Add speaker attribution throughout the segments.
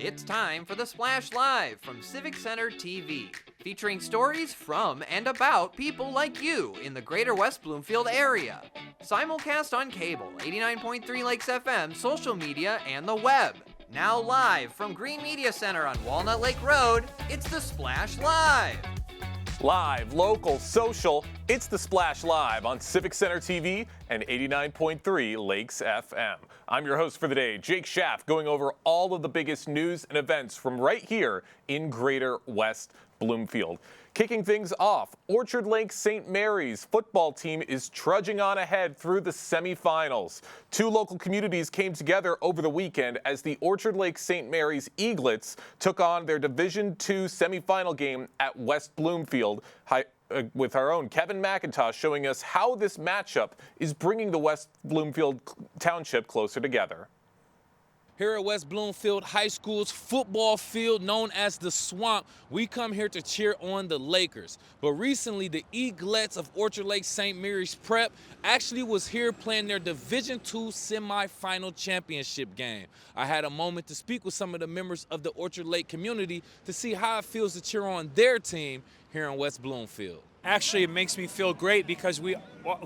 Speaker 1: It's time for the Splash Live from Civic Center TV, featuring stories from and about people like you in the greater West Bloomfield area. Simulcast on cable, 89.3 Lakes FM, social media, and the web. Now live from Green Media Center on Walnut Lake Road, it's the Splash Live.
Speaker 2: Live, local, social, it's the Splash Live on Civic Center TV and 89.3 Lakes FM. I'm your host for the day, Jake Schaff, going over all of the biggest news and events from right here in Greater West Bloomfield. Kicking things off, Orchard Lake St. Mary's football team is trudging on ahead through the semifinals. Two local communities came together over the weekend as the Orchard Lake St. Mary's Eaglets took on their Division II semifinal game at West Bloomfield. With our own Kevin McIntosh showing us how this matchup is bringing the West Bloomfield Township closer together.
Speaker 3: Here at West Bloomfield High School's football field known as the Swamp, we come here to cheer on the Lakers. But recently, the Eaglets of Orchard Lake St. Mary's Prep actually was here playing their Division II semifinal championship game. I had a moment to speak with some of the members of the Orchard Lake community to see how it feels to cheer on their team here in West Bloomfield.
Speaker 4: Actually, it makes me feel great because we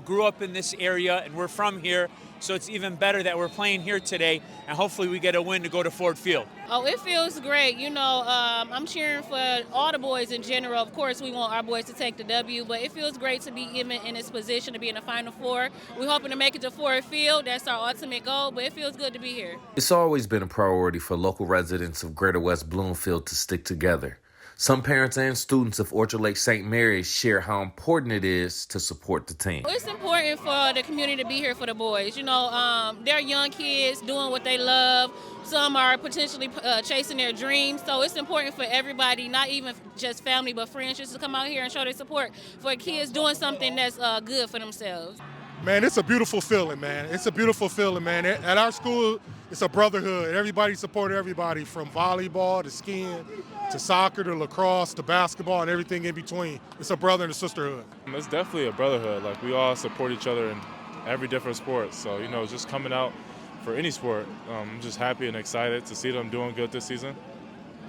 Speaker 4: grew up in this area and we're from here, so it's even better that we're playing here today, and hopefully we get a win to go to Ford Field.
Speaker 5: Oh, it feels great. You know, I'm cheering for all the boys in general. Of course, we want our boys to take the W, but it feels great to be even in this position to be in the Final Four. We're hoping to make it to Ford Field. That's our ultimate goal, but it feels good to be here.
Speaker 6: It's always been a priority for local residents of Greater West Bloomfield to stick together. Some parents and students of Orchard Lake St. Mary's share how important it is to support the team.
Speaker 5: It's important for the community to be here for the boys. You know, they're young kids doing what they love. Some are potentially chasing their dreams. So it's important for everybody, not even just family, but friends, just to come out here and show their support for kids doing something that's good for themselves.
Speaker 7: Man, it's a beautiful feeling, man. It's a beautiful feeling, man. At our school, it's a brotherhood. Everybody supported everybody, from volleyball to skiing to soccer to lacrosse to basketball and everything in between. It's a brother and a sisterhood.
Speaker 8: It's definitely a brotherhood. Like, we all support each other in every different sport. So, you know, just coming out for any sport, I'm just happy and excited to see them doing good this season.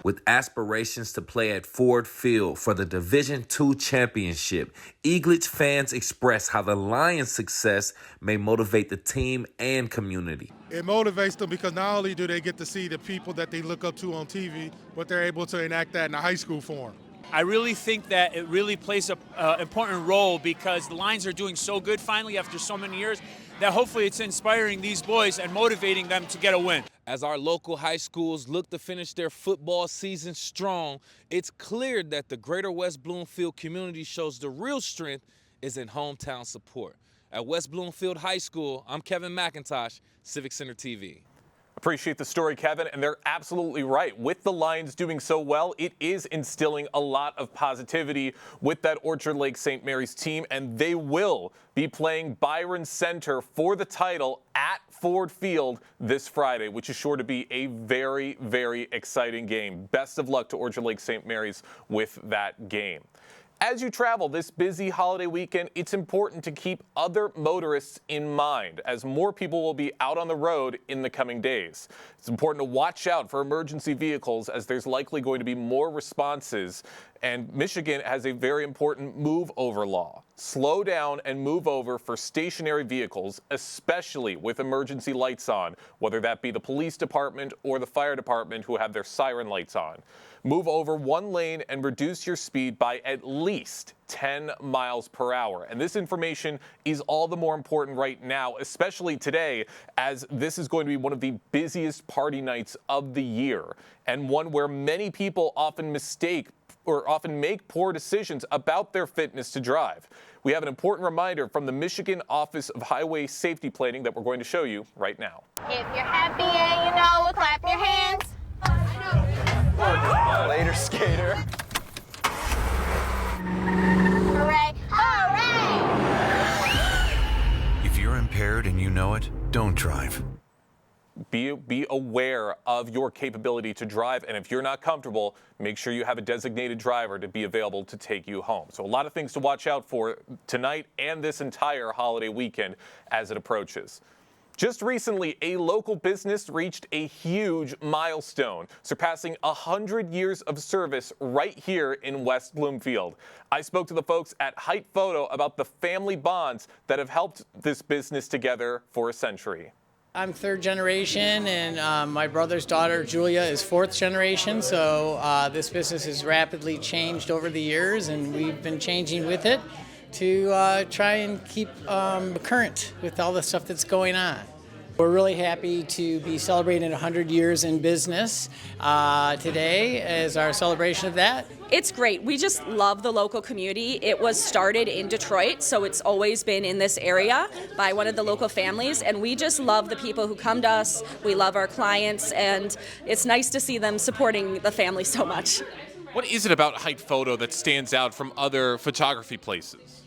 Speaker 6: With aspirations to play at Ford Field for the Division II championship, Eaglets fans express how the Lions' success may motivate the team and community.
Speaker 7: It motivates them because not only do they get to see the people that they look up to on TV, but they're able to enact that in a high school form.
Speaker 4: I really think that it really plays an important role because the Lions are doing so good finally after so many years that hopefully it's inspiring these boys and motivating them to get a win.
Speaker 3: As our local high schools look to finish their football season strong, it's clear that the Greater West Bloomfield community shows the real strength is in hometown support. At West Bloomfield High School, I'm Kevin McIntosh, Civic Center TV.
Speaker 2: Appreciate the story, Kevin, and they're absolutely right. With the Lions doing so well, it is instilling a lot of positivity with that Orchard Lake St. Mary's team, and they will be playing Byron Center for the title at Ford Field this Friday, which is sure to be a very, very exciting game. Best of luck to Orchard Lake St. Mary's with that game. As you travel this busy holiday weekend, it's important to keep other motorists in mind as more people will be out on the road in the coming days. It's important to watch out for emergency vehicles as there's likely going to be more responses, and Michigan has a very important move over law. Slow down and move over for stationary vehicles, especially with emergency lights on, whether that be the police department or the fire department who have their siren lights on. Move over one lane and reduce your speed by at least 10 miles per hour. And this information is all the more important right now, especially today, as this is going to be one of the busiest party nights of the year, and one where many people often make poor decisions about their fitness to drive. We have an important reminder from the Michigan Office of Highway Safety Planning that we're going to show you right now.
Speaker 9: If you're happy and you know it, clap your hands.
Speaker 10: Later, skater.
Speaker 9: Hooray, hooray!
Speaker 11: If you're impaired and you know it, don't drive.
Speaker 2: Be aware of your capability to drive, and if you're not comfortable, make sure you have a designated driver to be available to take you home. So a lot of things to watch out for tonight and this entire holiday weekend as it approaches. Just recently, a local business reached a huge milestone, surpassing 100 years of service right here in West Bloomfield. I spoke to the folks at Height Photo about the family bonds that have helped this business together for a century.
Speaker 10: I'm third generation, and my brother's daughter, Julia, is fourth generation, so this business has rapidly changed over the years, and we've been changing with it to try and keep current with all the stuff that's going on. We're really happy to be celebrating 100 years in business today as our celebration of that.
Speaker 12: It's great. We just love the local community. It was started in Detroit, so it's always been in this area by one of the local families, and we just love the people who come to us. We love our clients, and it's nice to see them supporting the family so much.
Speaker 3: What is it about Height Photo that stands out from other photography places?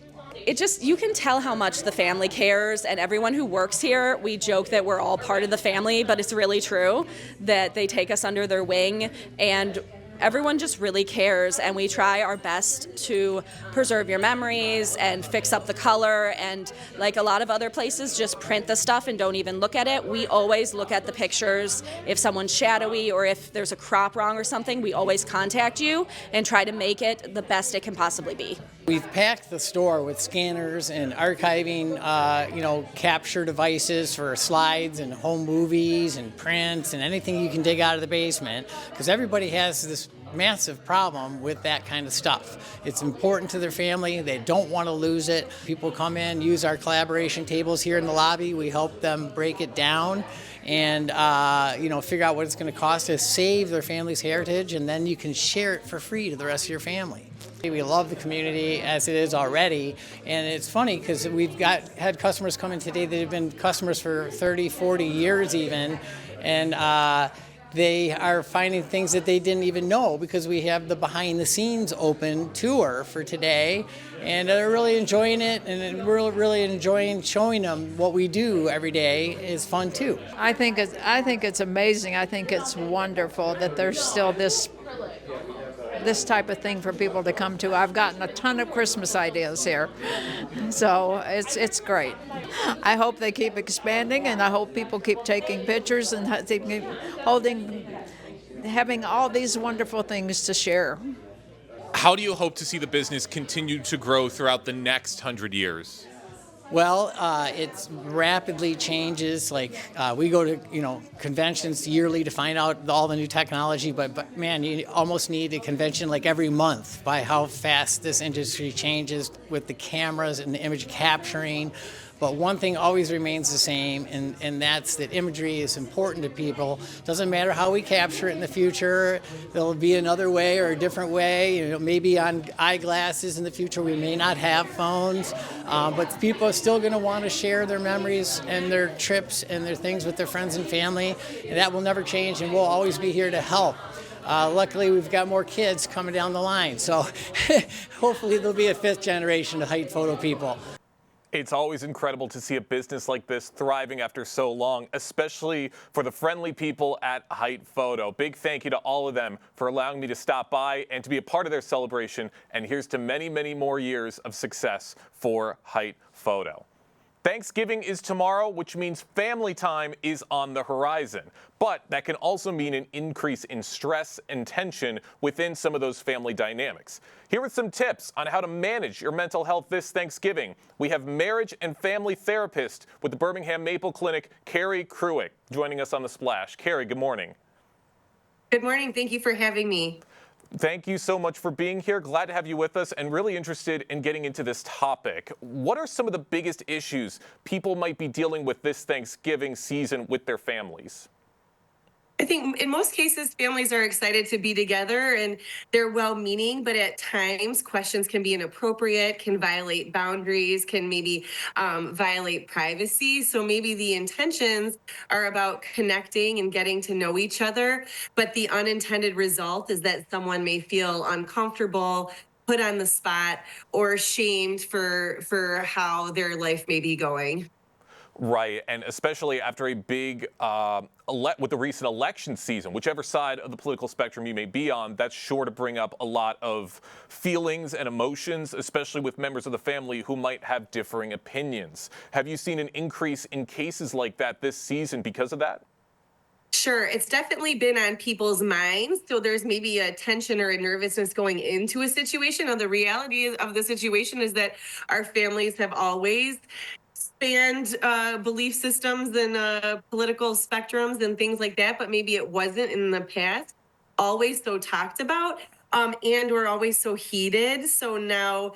Speaker 12: You can tell how much the family cares, and everyone who works here, we joke that we're all part of the family, but it's really true that they take us under their wing, and everyone just really cares, and we try our best to preserve your memories and fix up the color, and like a lot of other places just print the stuff and don't even look at it. We always look at the pictures. If someone's shadowy or if there's a crop wrong or something, we always contact you and try to make it the best it can possibly be.
Speaker 10: We've packed the store with scanners and archiving, capture devices for slides and home movies and prints and anything you can dig out of the basement, because everybody has this massive problem with that kind of stuff. It's important to their family. They don't want to lose it. People come in, use our collaboration tables here in the lobby. We help them break it down and figure out what it's going to cost to save their family's heritage, and then you can share it for free to the rest of your family. We love the community as it is already, and it's funny because we've had customers come in today that have been customers for 30, 40 years even, and they are finding things that they didn't even know because we have the behind the scenes open tour for today, and they're really enjoying it, and we're really enjoying showing them what we do every day is fun too.
Speaker 13: I think it's amazing. I think it's wonderful that there's still this type of thing for people to come to. I've gotten a ton of Christmas ideas here, so it's great. I hope they keep expanding, and I hope people keep taking pictures and having all these wonderful things to share.
Speaker 3: How do you hope to see the business continue to grow throughout the next 100 years?
Speaker 10: Well, it rapidly changes. Like we go to conventions yearly to find out all the new technology, but man, you almost need a convention like every month by how fast this industry changes with the cameras and the image capturing. But one thing always remains the same, and that's that imagery is important to people. Doesn't matter how we capture it in the future. There'll be another way or a different way. Maybe on eyeglasses in the future. We may not have phones, but people are still going to want to share their memories and their trips and their things with their friends and family, and that will never change, and we'll always be here to help. Luckily, we've got more kids coming down the line, so hopefully there'll be a fifth generation of Height Photo people.
Speaker 2: It's always incredible to see a business like this thriving after so long, especially for the friendly people at Height Photo. Big thank you to all of them for allowing me to stop by and to be a part of their celebration. And here's to many, many more years of success for Height Photo. Thanksgiving is tomorrow, which means family time is on the horizon. But that can also mean an increase in stress and tension within some of those family dynamics. Here are some tips on how to manage your mental health this Thanksgiving. We have marriage and family therapist with the Birmingham Maple Clinic, Carrie Kruick, joining us on The Splash. Carrie, good morning.
Speaker 14: Good morning. Thank you for having me.
Speaker 2: Thank you so much for being here. Glad to have you with us and really interested in getting into this topic. What are some of the biggest issues people might be dealing with this Thanksgiving season with their families?
Speaker 14: I think in most cases, families are excited to be together and they're well-meaning, but at times questions can be inappropriate, can violate boundaries, can maybe violate privacy. So maybe the intentions are about connecting and getting to know each other, but the unintended result is that someone may feel uncomfortable, put on the spot, or shamed for how their life may be going.
Speaker 2: Right, and especially after a big, with the recent election season, whichever side of the political spectrum you may be on, that's sure to bring up a lot of feelings and emotions, especially with members of the family who might have differing opinions. Have you seen an increase in cases like that this season because of that?
Speaker 14: Sure, it's definitely been on people's minds. So there's maybe a tension or a nervousness going into a situation. Now, the reality of the situation is that our families have always spanned belief systems and political spectrums and things like that, but maybe it wasn't in the past always so talked about. And we're always so heated. So now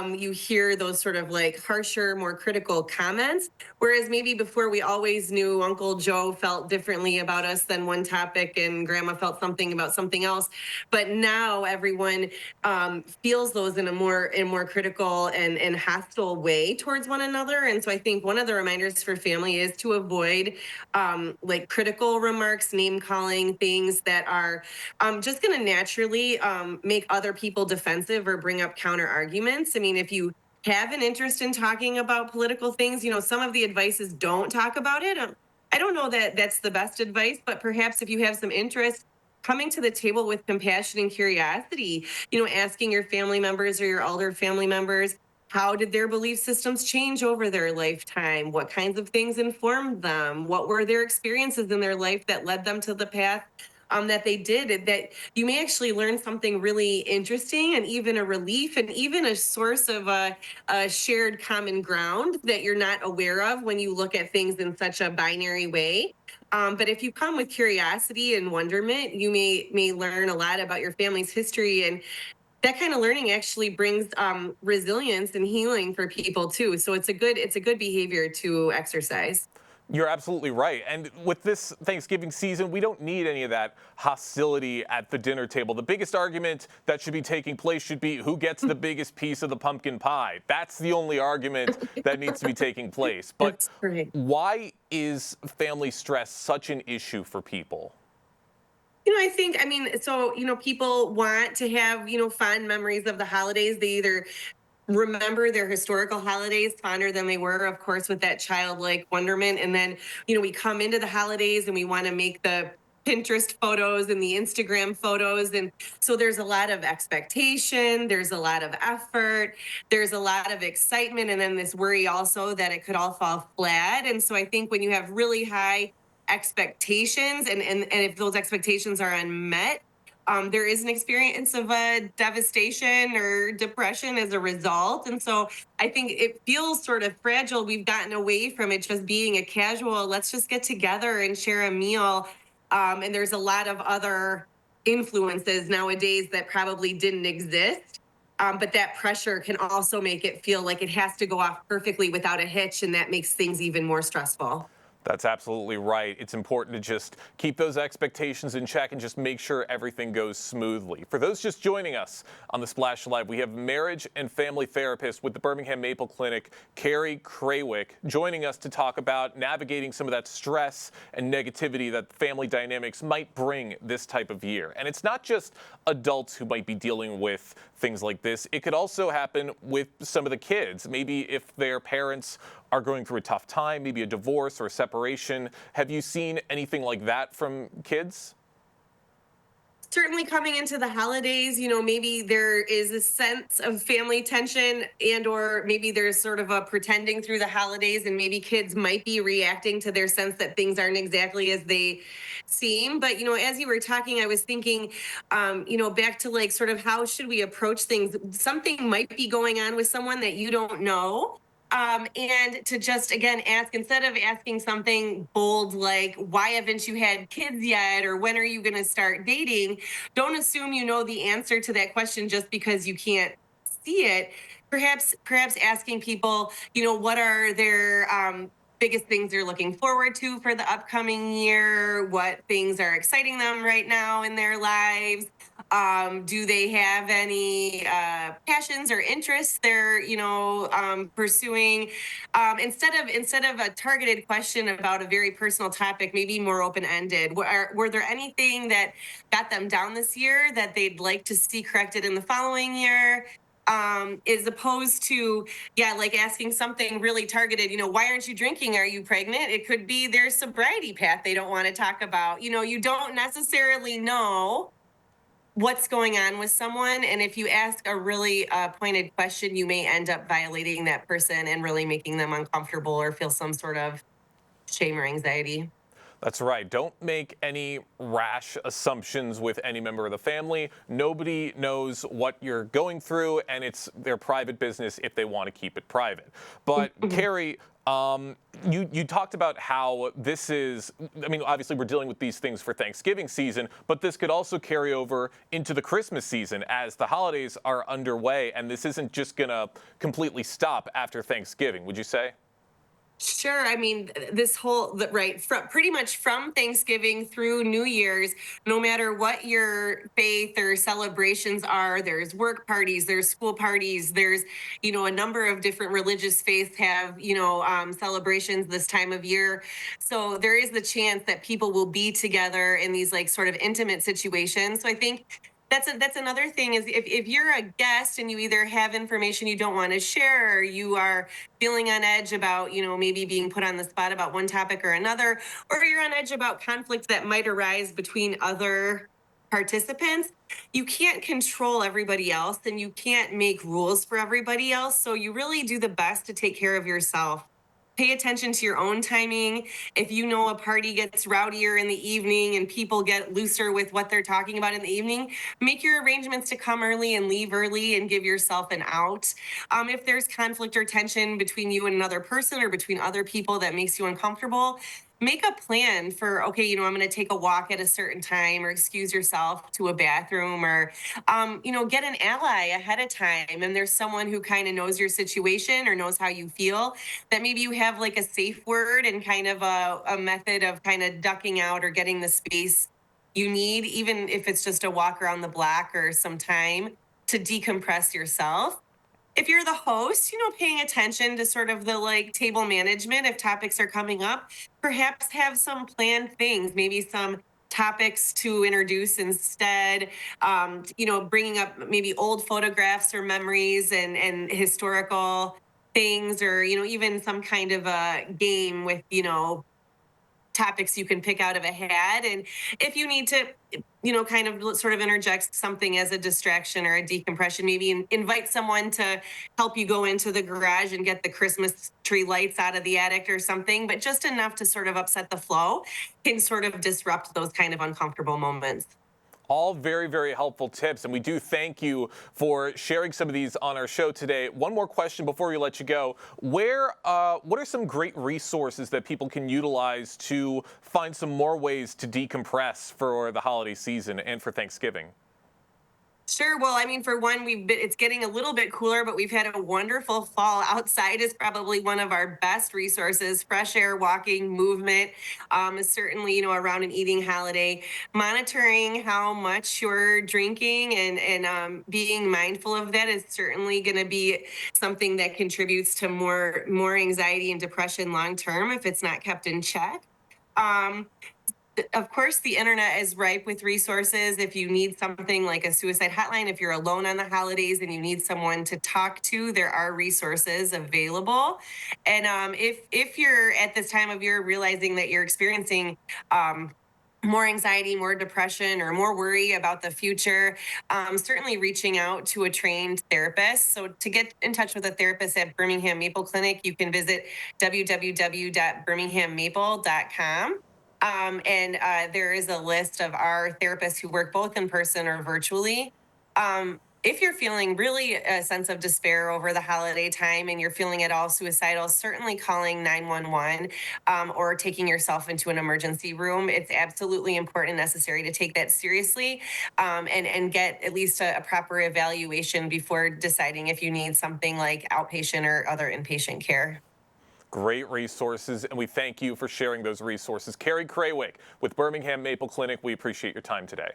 Speaker 14: you hear those sort of like harsher, more critical comments. Whereas maybe before we always knew Uncle Joe felt differently about us than one topic and Grandma felt something about something else. But now everyone feels those in a more critical and hostile way towards one another. And so I think one of the reminders for family is to avoid like critical remarks, name calling, things that are just going to naturally make other people defensive or bring up counter arguments. I mean, if you have an interest in talking about political things, some of the advice is don't talk about it. I don't know that that's the best advice, but perhaps if you have some interest, coming to the table with compassion and curiosity, asking your family members or your older family members, how did their belief systems change over their lifetime? What kinds of things informed them? What were their experiences in their life that led them to the path that they did? That you may actually learn something really interesting and even a relief and even a source of a shared common ground that you're not aware of when you look at things in such a binary way. But if you come with curiosity and wonderment, you may learn a lot about your family's history, and that kind of learning actually brings resilience and healing for people too. So it's a good behavior to exercise.
Speaker 2: You're absolutely right. And with this Thanksgiving season, we don't need any of that hostility at the dinner table. The biggest argument that should be taking place should be who gets the biggest piece of the pumpkin pie. That's the only argument that needs to be taking place. But why is family stress such an issue for people?
Speaker 14: People want to have, fond memories of the holidays. They either remember their historical holidays fonder than they were, of course, with that childlike wonderment. And then, we come into the holidays and we want to make the Pinterest photos and the Instagram photos. And so there's a lot of expectation, there's a lot of effort, there's a lot of excitement, and then this worry also that it could all fall flat. And so I think when you have really high expectations and if those expectations are unmet, there is an experience of devastation or depression as a result. And so I think it feels sort of fragile. We've gotten away from it just being a casual, let's just get together and share a meal. And there's a lot of other influences nowadays that probably didn't exist. But that pressure can also make it feel like it has to go off perfectly without a hitch. And that makes things even more stressful.
Speaker 2: That's absolutely right. It's important to just keep those expectations in check and just make sure everything goes smoothly. For those just joining us on the Splash Live, we have marriage and family therapist with the Birmingham Maple Clinic, Carrie Krawick, joining us to talk about navigating some of that stress and negativity that family dynamics might bring this type of year. And it's not just adults who might be dealing with things like this. It could also happen with some of the kids. Maybe if their parents are going through a tough time, maybe a divorce or a separation. Have you seen anything like that from kids?
Speaker 14: Certainly coming into the holidays, maybe there is a sense of family tension or maybe there's sort of a pretending through the holidays, and maybe kids might be reacting to their sense that things aren't exactly as they seem. But, as you were talking, I was thinking, back to like sort of how should we approach things? Something might be going on with someone that you don't know. And to just again ask, instead of asking something bold like, why haven't you had kids yet? Or when are you going to start dating? Don't assume you know the answer to that question just because you can't see it. Perhaps asking people, what are their biggest things they're looking forward to for the upcoming year? What things are exciting them right now in their lives? Do they have any passions or interests they're pursuing? Instead of a targeted question about a very personal topic, maybe more open ended. Were there anything that got them down this year that they'd like to see corrected in the following year? as opposed to, yeah, like asking something really targeted, why aren't you drinking? Are you pregnant? It could be their sobriety path they don't want to talk about. You don't necessarily know what's going on with someone. And if you ask a really pointed question, you may end up violating that person and really making them uncomfortable or feel some sort of shame or anxiety.
Speaker 2: That's right. Don't make any rash assumptions with any member of the family. Nobody knows what you're going through, and it's their private business if they want to keep it private. But Carrie, you talked about how this is, I mean, obviously we're dealing with these things for Thanksgiving season, but this could also carry over into the Christmas season as the holidays are underway, and this isn't just going to completely stop after Thanksgiving, would you say?
Speaker 14: Sure. I mean, right, pretty much from Thanksgiving through New Year's, no matter what your faith or celebrations are, there's work parties, there's school parties, there's, a number of different religious faiths have, celebrations this time of year. So there is the chance that people will be together in these like sort of intimate situations. So I think that's another thing is if you're a guest and you either have information you don't want to share or you are feeling on edge about maybe being put on the spot about one topic or another, or you're on edge about conflicts that might arise between other participants, you can't control everybody else and you can't make rules for everybody else, so you really do the best to take care of yourself. Pay attention to your own timing. If you know a party gets rowdier in the evening and people get looser with what they're talking about in the evening, make your arrangements to come early and leave early and give yourself an out. If there's conflict or tension between you and another person or between other people that makes you uncomfortable, make a plan for, okay, I'm going to take a walk at a certain time or excuse yourself to a bathroom or, get an ally ahead of time. And there's someone who kind of knows your situation or knows how you feel, that maybe you have like a safe word and kind of a method of kind of ducking out or getting the space you need, even if it's just a walk around the block or some time to decompress yourself. If you're the host, paying attention to sort of the like table management, if topics are coming up, perhaps have some planned things, maybe some topics to introduce instead, bringing up maybe old photographs or memories and historical things, or, even some kind of a game with, topics you can pick out of a hat. And if you need to, kind of sort of interject something as a distraction or a decompression, maybe invite someone to help you go into the garage and get the Christmas tree lights out of the attic or something, but just enough to sort of upset the flow can sort of disrupt those kind of uncomfortable moments.
Speaker 2: All very, very helpful tips, and we do thank you for sharing some of these on our show today. One more question before we let you go. What are some great resources that people can utilize to find some more ways to decompress for the holiday season and for Thanksgiving?
Speaker 14: Sure. Well, I mean, for one, it's getting a little bit cooler, but we've had a wonderful fall. Outside is probably one of our best resources. Fresh air, walking, movement is certainly, around an eating holiday. Monitoring how much you're drinking and being mindful of that is certainly going to be something that contributes to more anxiety and depression long term if it's not kept in check. Of course, the internet is ripe with resources. If you need something like a suicide hotline, if you're alone on the holidays and you need someone to talk to, there are resources available. And if you're at this time of year realizing that you're experiencing more anxiety, more depression, or more worry about the future, certainly reaching out to a trained therapist. So to get in touch with a therapist at Birmingham Maple Clinic, you can visit www.birminghammaple.com. And there is a list of our therapists who work both in person or virtually. If you're feeling really a sense of despair over the holiday time and you're feeling at all suicidal, certainly calling 911 or taking yourself into an emergency room. It's absolutely important and necessary to take that seriously and get at least a proper evaluation before deciding if you need something like outpatient or other inpatient care.
Speaker 2: Great resources, and we thank you for sharing those resources. Carrie Craywick with Birmingham Maple Clinic, we appreciate your time today.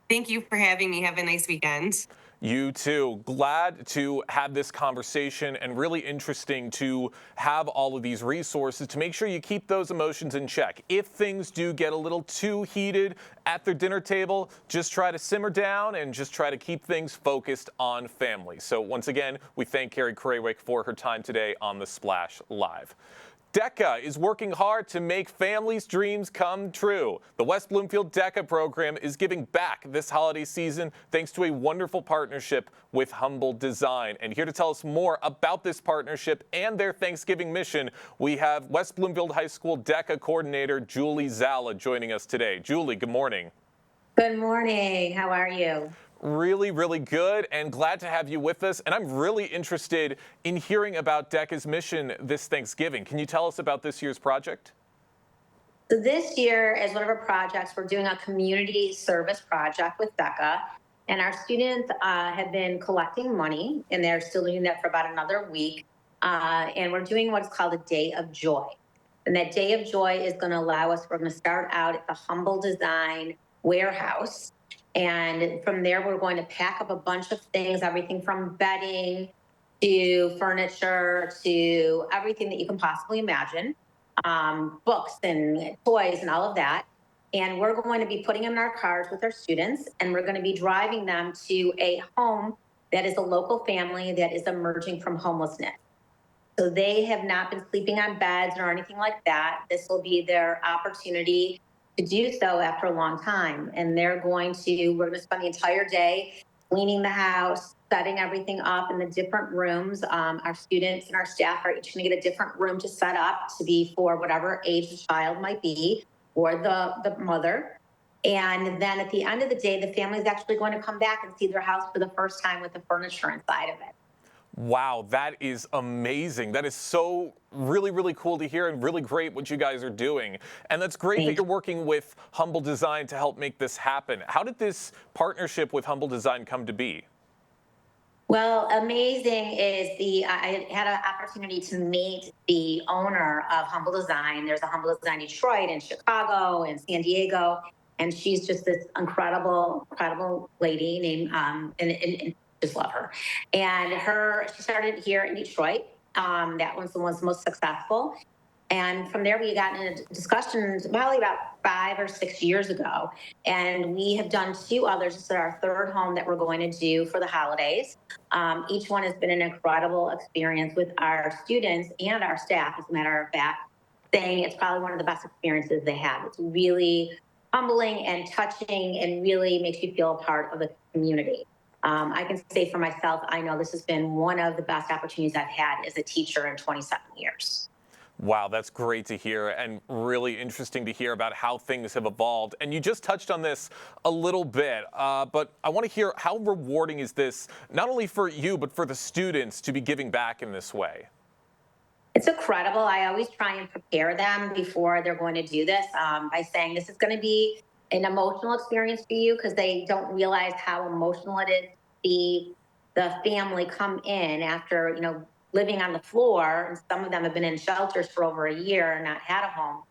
Speaker 14: Thank you for having me. Have a nice weekend.
Speaker 2: You too. Glad to have this conversation and really interesting to have all of these resources to make sure you keep those emotions in check. If things do get a little too heated at their dinner table, just try to simmer down and just try to keep things focused on family. So once again, we thank Carrie Krawick for her time today on The Splash Live. DECA is working hard to make families' dreams come true. The West Bloomfield DECA program is giving back this holiday season thanks to a wonderful partnership with Humble Design. And here to tell us more about this partnership and their Thanksgiving mission, we have West Bloomfield High School DECA coordinator Julie Zala joining us today. Julie, good morning.
Speaker 15: Good morning. How are you?
Speaker 2: Really, really good, and glad to have you with us. And I'm really interested in hearing about DECA's mission this Thanksgiving. Can you tell us about this year's project?
Speaker 15: So this year, as one of our projects, we're doing a community service project with DECA. And our students have been collecting money, and they're still doing that for about another week. And we're doing what's called a Day of Joy. And that Day of Joy is going to allow us, we're going to start out at the Humble Design warehouse. And from there, we're going to pack up a bunch of things, everything from bedding to furniture to everything that you can possibly imagine, books and toys and all of that. And we're going to be putting them in our cars with our students, and we're going to be driving them to a home that is a local family that is emerging from homelessness. So they have not been sleeping on beds or anything like that. This will be their opportunity to do so after a long time. And we're going to spend the entire day cleaning the house, setting everything up in the different rooms. Our students and our staff are each gonna get a different room to set up to be for whatever age the child might be, or the mother. And then at the end of the day, the family is actually going to come back and see their house for the first time with the furniture inside of it.
Speaker 2: Wow, that is amazing. That is so really, really cool to hear, and really great what you guys are doing. And that's great that you're working with Humble Design to help make this happen. How did this partnership with Humble Design come to be?
Speaker 15: Well, amazing is I had an opportunity to meet the owner of Humble Design. There's a Humble Design Detroit and Chicago and San Diego. And she's just this incredible lady named, and just love her. And she started here in Detroit. That was the one most successful. And from there, we got into discussions probably about 5 or 6 years ago. And we have done 2 others. This is our 3rd home that we're going to do for the holidays. Each one has been an incredible experience with our students and our staff, as a matter of fact, saying it's probably one of the best experiences they have. It's really humbling and touching and really makes you feel a part of the community. I can say for myself, I know this has been one of the best opportunities I've had as a teacher in 27 years.
Speaker 2: Wow, that's great to hear, and really interesting to hear about how things have evolved. And you just touched on this a little bit, but I want to hear, how rewarding is this, not only for you, but for the students to be giving back in this way?
Speaker 15: It's incredible. I always try and prepare them before they're going to do this by saying this is going to be an emotional experience for you, because they don't realize how emotional it is to see the family come in after, living on the floor, and some of them have been in shelters for over a year and not had a home,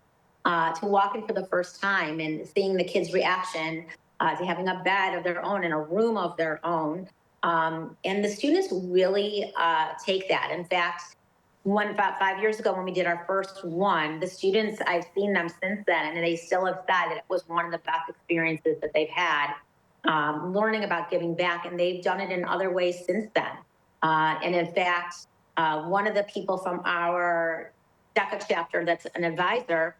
Speaker 15: to walk in for the first time and seeing the kids' reaction to having a bed of their own and a room of their own. And the students really take that. In fact, about 5 years ago when we did our first one, the students, I've seen them since then, and they still have said that it was one of the best experiences that they've had, learning about giving back, and they've done it in other ways since then. And in fact, one of the people from our DECA chapter that's an advisor,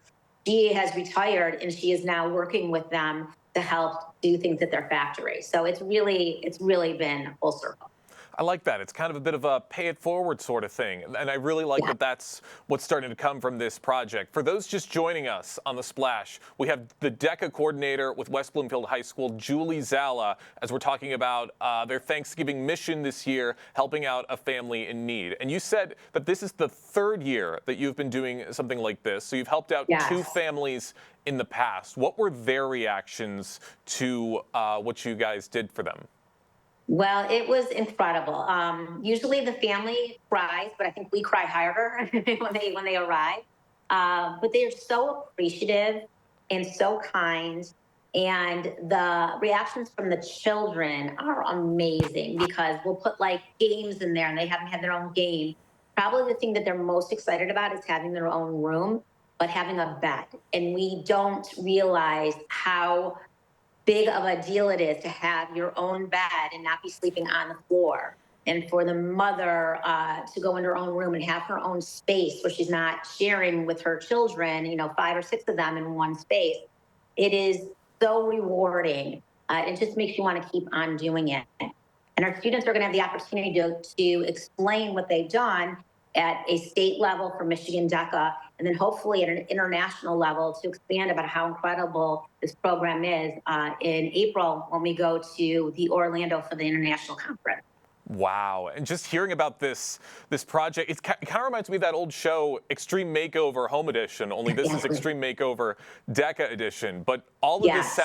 Speaker 15: she has retired, and she is now working with them to help do things at their factory. So it's really been full circle.
Speaker 2: I like that. It's kind of a bit of a pay it forward sort of thing. And I really like that that's what's starting to come from this project. For those just joining us on The Splash, we have the DECA coordinator with West Bloomfield High School, Julie Zala, as we're talking about their Thanksgiving mission this year, helping out a family in need. And you said that this is the 3rd year that you've been doing something like this. So you've helped out 2 families in the past. What were their reactions to what you guys did for them?
Speaker 15: Well, it was incredible. Usually the family cries, but I think we cry harder when they arrive. But they are so appreciative and so kind. And the reactions from the children are amazing because we'll put like games in there and they haven't had their own game. Probably the thing that they're most excited about is having their own room, but having a bed. And we don't realize how big of a deal it is to have your own bed and not be sleeping on the floor. And for the mother to go in her own room and have her own space where she's not sharing with her children, 5 or 6 of them in one space, it is so rewarding. It just makes you want to keep on doing it. And our students are going to have the opportunity to explain what they've done at a state level for Michigan DECA, and then hopefully at an international level to expand about how incredible this program is in April when we go to the Orlando for the international conference.
Speaker 2: Wow. And just hearing about this project, it kind of reminds me of that old show, Extreme Makeover Home Edition, only this is Extreme Makeover DECA Edition. But all of this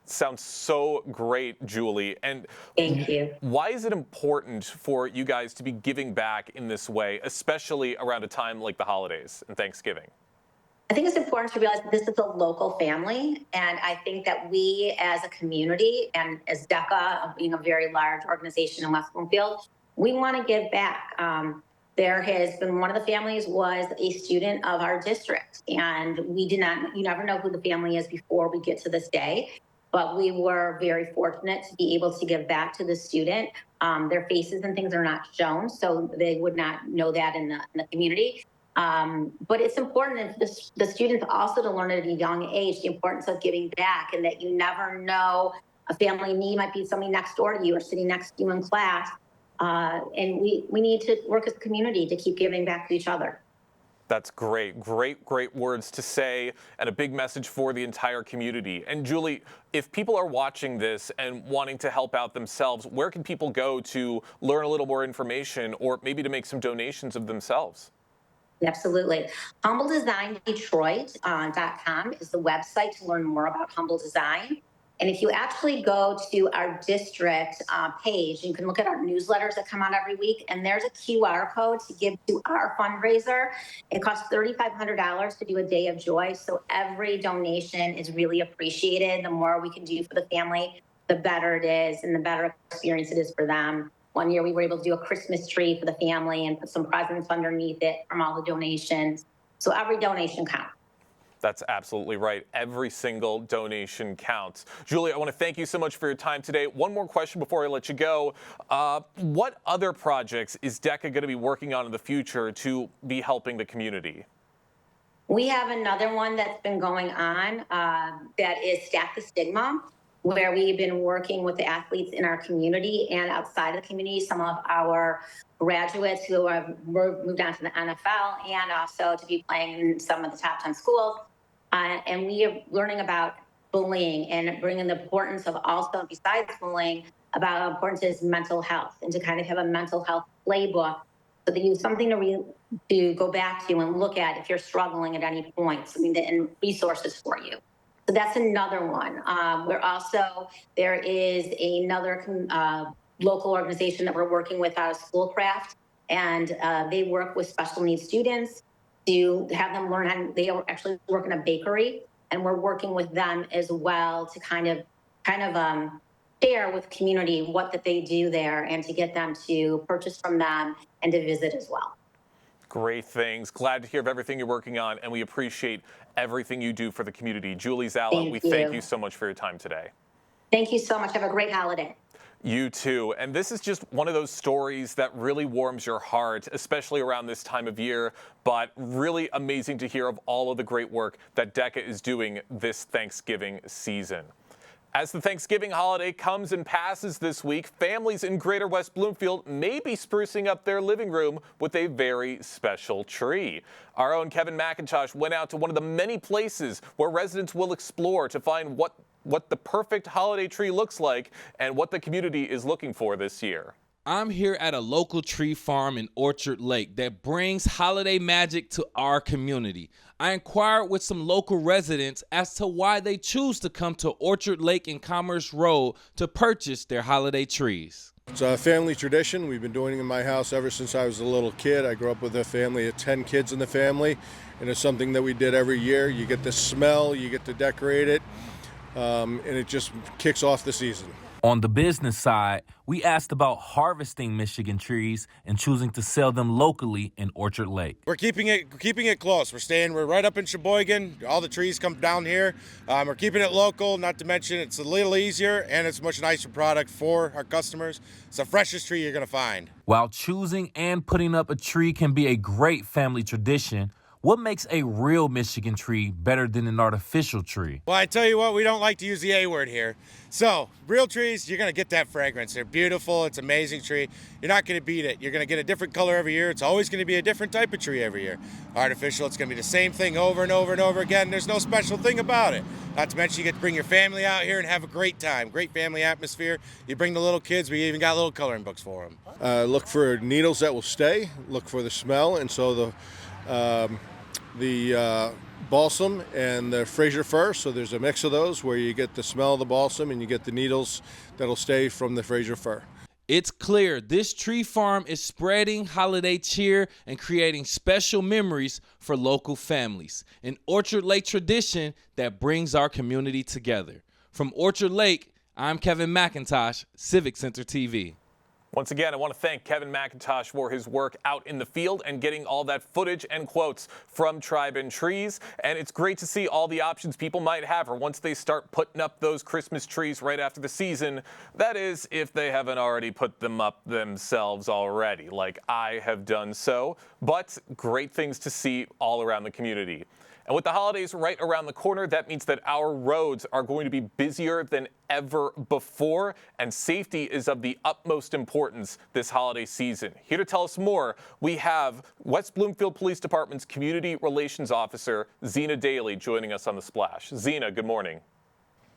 Speaker 2: sounds so great, Julie. And
Speaker 15: thank you.
Speaker 2: Why is it important for you guys to be giving back in this way, especially around a time like the holidays and Thanksgiving?
Speaker 15: I think it's important to realize that this is a local family, and I think that we as a community and as DECA, being a very large organization in West Bloomfield, we want to give back. There has been one of the families was a student of our district, and you never know who the family is before we get to this day, but we were very fortunate to be able to give back to the student. Their faces and things are not shown, so they would not know that in the community. But it's important for the students also to learn at a young age the importance of giving back, and that you never know a family need might be somebody next door to you or sitting next to you in class. And we need to work as a community to keep giving back to each other.
Speaker 2: That's great. Great words to say, and a big message for the entire community. And Julie, if people are watching this and wanting to help out themselves, where can people go to learn a little more information or maybe to make some donations of themselves?
Speaker 15: Absolutely. HumbleDesignDetroit.com is the website to learn more about Humble Design. And if you actually go to our district page, you can look at our newsletters that come out every week, and there's a QR code to give to our fundraiser. It costs $3,500 to do a day of joy. So every donation is really appreciated. The more we can do for the family, the better it is and the better experience it is for them. One year we were able to do a Christmas tree for the family and put some presents underneath it from all the donations. So every donation counts.
Speaker 2: That's absolutely right. Every single donation counts. Julie, I want to thank you so much for your time today. One more question before I let you go. What other projects is DECA going to be working on in the future to be helping the community?
Speaker 15: We have another one that's been going on that is Stack the Stigma, where we've been working with the athletes in our community and outside of the community, some of our graduates who have moved on to the NFL and also to be playing in some of the top 10 schools. And we are learning about bullying and bringing the importance of also, besides bullying, about how important is mental health and to kind of have a mental health playbook so that you have something to go back to and look at if you're struggling at any point, and resources for you. So that's another one. There is another local organization that we're working with out of Schoolcraft, and they work with special needs students to have them learn how. They actually work in a bakery, and we're working with them as well to kind of share with community what that they do there and to get them to purchase from them and to visit as well.
Speaker 2: Great things. Glad to hear of everything you're working on, and we appreciate everything you do for the community. Julie Zala, thank you so much for your time today.
Speaker 15: Thank you so much. Have a great holiday.
Speaker 2: You too. And this is just one of those stories that really warms your heart, especially around this time of year, but really amazing to hear of all of the great work that DECA is doing this Thanksgiving season. As the Thanksgiving holiday comes and passes this week, families in Greater West Bloomfield may be sprucing up their living room with a very special tree. Our own Kevin McIntosh went out to one of the many places where residents will explore to find what the perfect holiday tree looks like and what the community is looking for this year.
Speaker 3: I'm here at a local tree farm in Orchard Lake that brings holiday magic to our community. I inquired with some local residents as to why they choose to come to Orchard Lake and Commerce Road to purchase their holiday trees.
Speaker 16: It's a family tradition. We've been doing it in my house ever since I was a little kid. I grew up with a family of 10 kids in the family, and it's something that we did every year. You get the smell, you get to decorate it. and it just kicks off the season.
Speaker 6: On the business side, we asked about harvesting Michigan trees and choosing to sell them locally in Orchard Lake.
Speaker 17: We're keeping it close. We're right up in Sheboygan. All the trees come down here. We're keeping it local, not to mention it's a little easier and it's a much nicer product for our customers. It's the freshest tree you're going to find.
Speaker 6: While choosing and putting up a tree can be a great family tradition, what makes a real Michigan tree better than an artificial tree?
Speaker 17: Well, I tell you what, we don't like to use the A word here. So, real trees, you're going to get that fragrance. They're beautiful. It's an amazing tree. You're not going to beat it. You're going to get a different color every year. It's always going to be a different type of tree every year. Artificial, it's going to be the same thing over and over and over again. There's no special thing about it. Not to mention you get to bring your family out here and have a great time. Great family atmosphere. You bring the little kids. We even got little coloring books for them.
Speaker 16: Look for needles that will stay. Look for the smell. And so the balsam and the Fraser fir, so there's a mix of those where you get the smell of the balsam and you get the needles that'll stay from the Fraser fir.
Speaker 3: It's clear this tree farm is spreading holiday cheer and creating special memories for local families, an Orchard Lake tradition that brings our community together. From Orchard Lake, I'm Kevin McIntosh, Civic Center TV.
Speaker 2: Once again, I want to thank Kevin McIntosh for his work out in the field and getting all that footage and quotes from Tribe and Trees. And it's great to see all the options people might have, or once they start putting up those Christmas trees right after the season. That is, if they haven't already put them up themselves already, like I have done so. But great things to see all around the community. And with the holidays right around the corner, that means that our roads are going to be busier than ever before, and safety is of the utmost importance this holiday season. Here to tell us more, we have West Bloomfield Police Department's Community Relations Officer, Zena Daly, joining us on The Splash. Zena, good morning.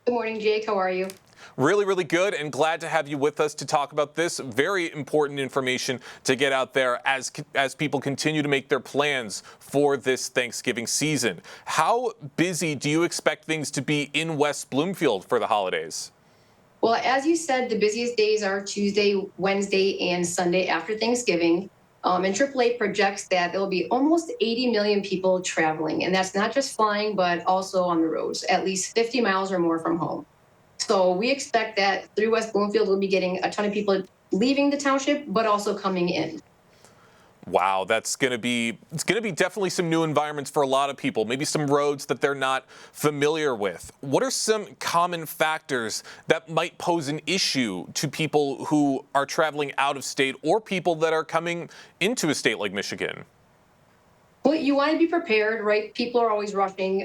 Speaker 18: Good morning, Jake. How are you?
Speaker 2: Really, really good, and glad to have you with us to talk about this very important information to get out there as people continue to make their plans for this Thanksgiving season. How busy do you expect things to be in West Bloomfield for the holidays?
Speaker 18: Well, as you said, the busiest days are Tuesday, Wednesday, and Sunday after Thanksgiving. And AAA projects that there will be almost 80 million people traveling, and that's not just flying, but also on the roads, at least 50 miles or more from home. So we expect that through West Bloomfield, we'll be getting a ton of people leaving the township, but also coming in.
Speaker 2: Wow, it's going to be definitely some new environments for a lot of people, maybe some roads that they're not familiar with. What are some common factors that might pose an issue to people who are traveling out of state or people that are coming into a state like Michigan?
Speaker 18: Well, you want to be prepared, right? People are always rushing.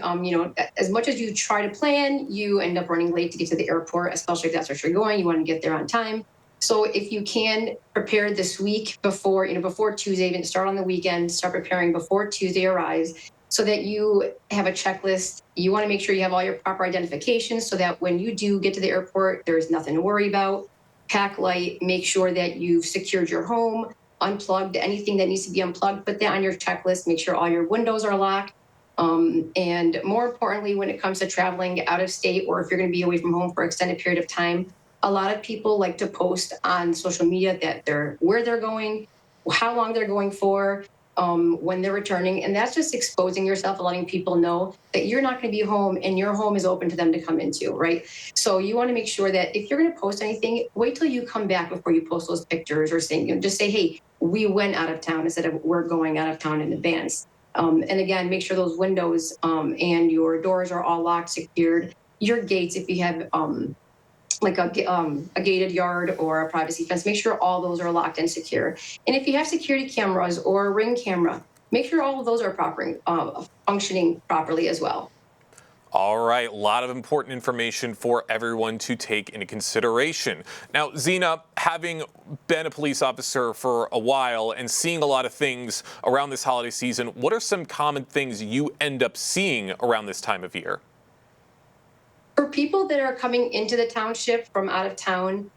Speaker 18: As much as you try to plan, you end up running late to get to the airport, especially if that's where you're going. You want to get there on time. So if you can prepare this week before Tuesday, even start on the weekend, start preparing before Tuesday arrives so that you have a checklist. You want to make sure you have all your proper identifications so that when you do get to the airport, there's nothing to worry about. Pack light, make sure that you've secured your home, unplugged anything that needs to be unplugged, put that on your checklist, make sure all your windows are locked. And more importantly, when it comes to traveling out of state or if you're going to be away from home for an extended period of time, a lot of people like to post on social media that where they're going, how long they're going for, when they're returning. And that's just exposing yourself and letting people know that you're not going to be home and your home is open to them to come into, right? So you want to make sure that if you're going to post anything, wait till you come back before you post those pictures or saying, just say, hey, we went out of town instead of we're going out of town in advance. And again, make sure those windows and your doors are all locked, secured. Your gates, if you have like a gated yard or a privacy fence, make sure all those are locked and secure. And if you have security cameras or a Ring camera, make sure all of those are functioning properly as well.
Speaker 2: All right, a lot of important information for everyone to take into consideration. Now, Zena, having been a police officer for a while and seeing a lot of things around this holiday season, what are some common things you end up seeing around this time of year?
Speaker 18: For people that are coming into the township from out of town,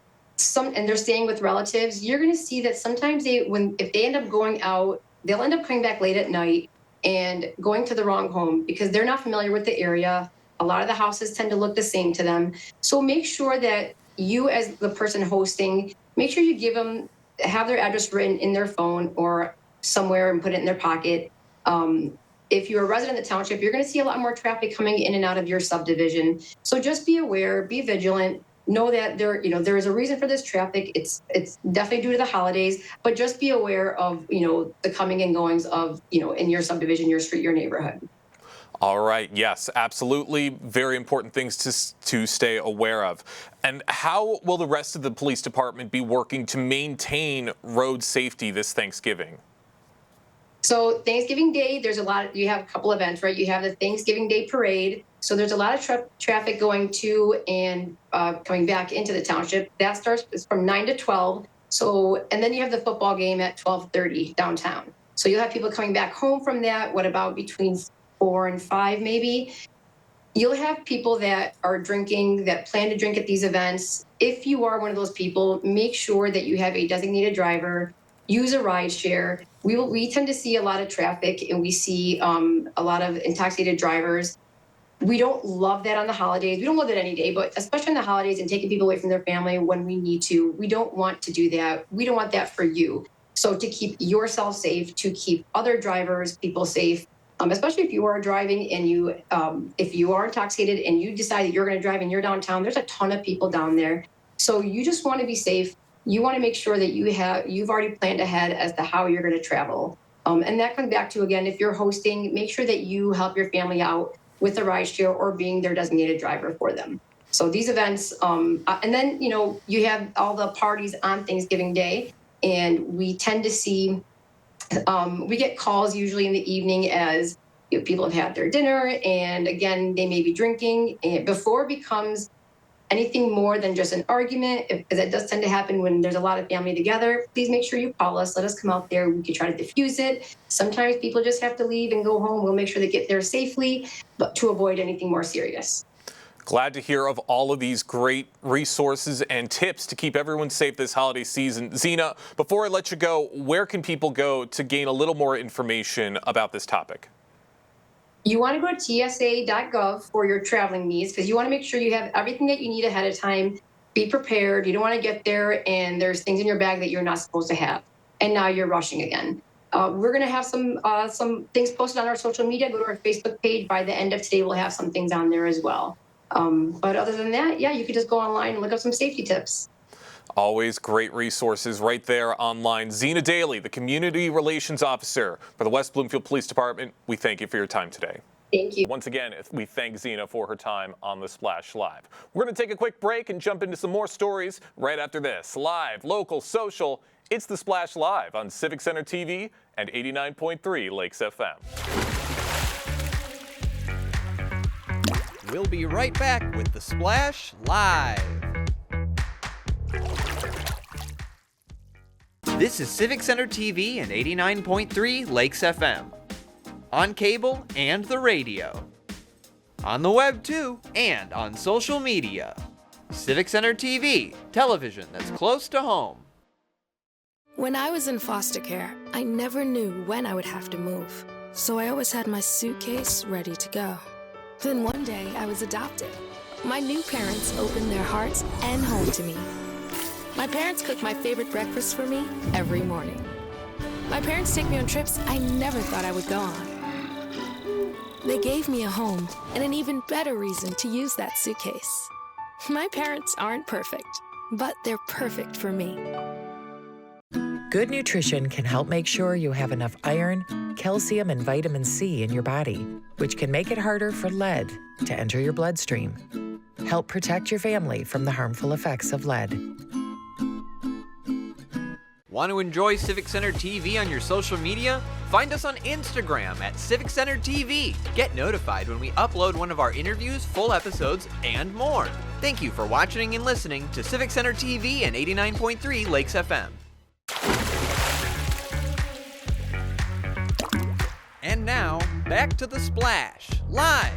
Speaker 18: and they're staying with relatives, you're going to see that sometimes if they end up going out, they'll end up coming back late at night and going to the wrong home because they're not familiar with the area. A lot of the houses tend to look the same to them. So make sure that you, as the person hosting, make sure you have their address written in their phone or somewhere and put it in their pocket. if you're a resident of the township, you're going to see a lot more traffic coming in and out of your subdivision. So just be aware, be vigilant. Know that there is a reason for this traffic. It's definitely due to the holidays, but just be aware of, the coming and goings of, in your subdivision, your street, your neighborhood.
Speaker 2: All right. Yes, absolutely. Very important things to stay aware of. And how will the rest of the police department be working to maintain road safety this Thanksgiving?
Speaker 18: So Thanksgiving Day, you have a couple events, right? You have the Thanksgiving Day parade. So there's a lot of traffic going to and coming back into the township. That starts from 9 to 12. So, and then you have the football game at 12:30 downtown. So you'll have people coming back home from that. What about between 4 and 5 maybe? You'll have people that are drinking, that plan to drink at these events. If you are one of those people, make sure that you have a designated driver. Use a ride share. We tend to see a lot of traffic, and we see a lot of intoxicated drivers. We don't love that on the holidays. We don't love that any day, but especially on the holidays and taking people away from their family when we need to. We don't want to do that. We don't want that for you. So to keep yourself safe, to keep other drivers, people safe, especially if you are driving and if you are intoxicated and you decide that you're going to drive and you're downtown, there's a ton of people down there. So you just want to be safe. You want to make sure that you've already planned ahead as to how you're going to travel. And that comes back to, again, if you're hosting, make sure that you help your family out with a rideshare or being their designated driver for them. So these events, and then, you have all the parties on Thanksgiving Day, and we tend to see, we get calls usually in the evening as people have had their dinner, and again, they may be drinking. And before it becomes anything more than just an argument, because that does tend to happen when there's a lot of family together, please make sure you call us. Let us come out there. We can try to diffuse it. Sometimes people just have to leave and go home. We'll make sure they get there safely, but to avoid anything more serious.
Speaker 2: Glad to hear of all of these great resources and tips to keep everyone safe this holiday season. Zena, before I let you go, where can people go to gain a little more information about this topic?
Speaker 18: You want to go to tsa.gov for your traveling needs, because you want to make sure you have everything that you need ahead of time. Be prepared. You don't want to get there and there's things in your bag that you're not supposed to have, and now you're rushing again. We're going to have some things posted on our social media. Go to our Facebook page. By the end of today, we'll have some things on there as well. But other than that, you could just go online and look up some safety tips.
Speaker 2: Always great resources right there online. Zena Daly, the Community Relations Officer for the West Bloomfield Police Department, we thank you for your time today.
Speaker 18: Thank you.
Speaker 2: Once again, we thank Zena for her time on The Splash Live. We're going to take a quick break and jump into some more stories right after this. Live, local, social, it's The Splash Live on Civic Center TV and 89.3 Lakes FM.
Speaker 1: We'll be right back with The Splash Live. This is Civic Center TV and 89.3 Lakes FM. On cable and the radio. On the web too, and on social media. Civic Center TV, television that's close to home.
Speaker 19: When I was in foster care, I never knew when I would have to move. So I always had my suitcase ready to go. Then one day I was adopted. My new parents opened their hearts and home to me. My parents cook my favorite breakfast for me every morning. My parents take me on trips I never thought I would go on. They gave me a home and an even better reason to use that suitcase. My parents aren't perfect, but they're perfect for me.
Speaker 20: Good nutrition can help make sure you have enough iron, calcium, and vitamin C in your body, which can make it harder for lead to enter your bloodstream. Help protect your family from the harmful effects of lead.
Speaker 1: Want to enjoy Civic Center TV on your social media? Find us on Instagram at Civic Center TV. Get notified when we upload one of our interviews, full episodes, and more. Thank you for watching and listening to Civic Center TV and 89.3 Lakes FM. And now, back to The Splash, live.